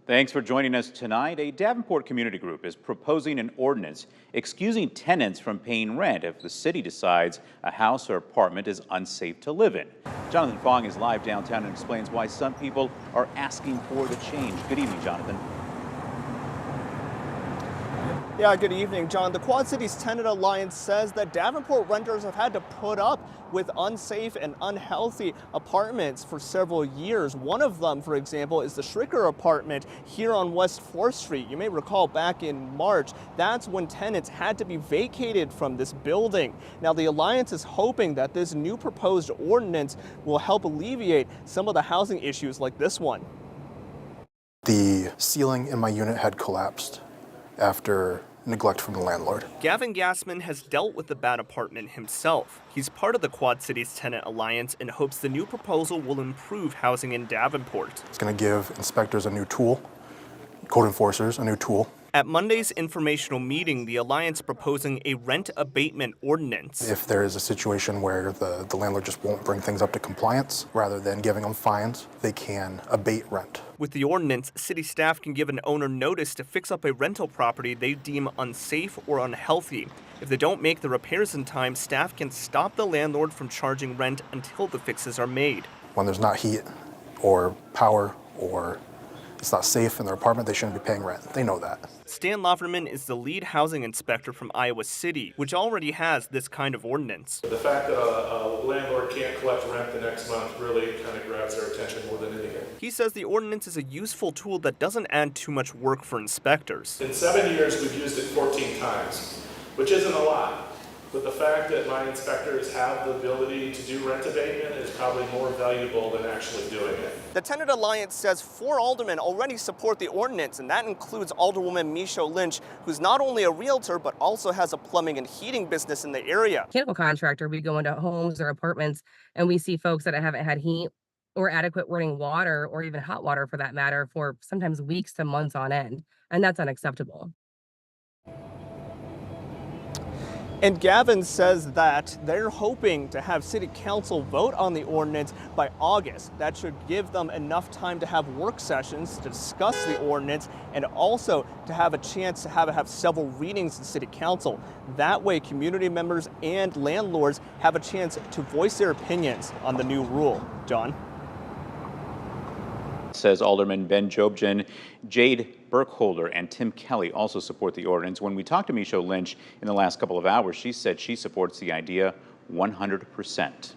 Thanks for joining us tonight. A Davenport community group is proposing an ordinance excusing tenants from paying rent if the city decides a house or apartment is unsafe to live in. Jonathan Fong is live downtown and explains why some people are asking for the change. Good evening, Jonathan. Yeah, good evening, John. The Cities Tenant Alliance says that Davenport renters have had to put up with unsafe and unhealthy apartments for several years. One of them, for example, is the Schricker apartment here on West 4th Street. You may recall back in March, that's when tenants had to be vacated from this building. Now, the Alliance is hoping that this new proposed ordinance will help alleviate some of the housing issues like this one. The ceiling in my unit had collapsed after neglect from the landlord. Gavin Gassman has dealt with the bad apartment himself. He's part of the Quad Cities Tenant Alliance and hopes the new proposal will improve housing in Davenport. It's going to give inspectors a new tool, code enforcers a new tool. At Monday's informational meeting, the Alliance proposing a rent abatement ordinance. If there is a situation where the landlord just won't bring things up to compliance, rather than giving them fines, they can abate rent. With the ordinance, city staff can give an owner notice to fix up a rental property they deem unsafe or unhealthy. If they don't make the repairs in time, staff can stop the landlord from charging rent until the fixes are made. When there's not heat or power or it's not safe in their apartment, they shouldn't be paying rent. They know that. Stan Lofferman is the lead housing inspector from Iowa City, which already has this kind of ordinance. The fact that a landlord can't collect rent the next month really kind of grabs their attention more than anything. He says the ordinance is a useful tool that doesn't add too much work for inspectors. In 7 years, we've used it 14 times, which isn't a lot. But the fact that my inspectors have the ability to do rent abatement is probably more valuable than actually doing it. The Tenant Alliance says 4 aldermen already support the ordinance, and that includes Alderwoman Michelle Lynch, who's not only a realtor, but also has a plumbing and heating business in the area. Mechanical contractor, we go into homes or apartments and we see folks that haven't had heat or adequate running water or even hot water for that matter for sometimes weeks to months on end. And that's unacceptable. And Gavin says that they're hoping to have City Council vote on the ordinance by August. That should give them enough time to have work sessions to discuss the ordinance and also to have a chance to have several readings in City Council. That way, community members and landlords have a chance to voice their opinions on the new rule. John? Says Alderman Ben Jobjan. Jade Burkholder and Tim Kelly also support the ordinance. When we talked to Michelle Lynch in the last couple of hours, she said she supports the idea 100%.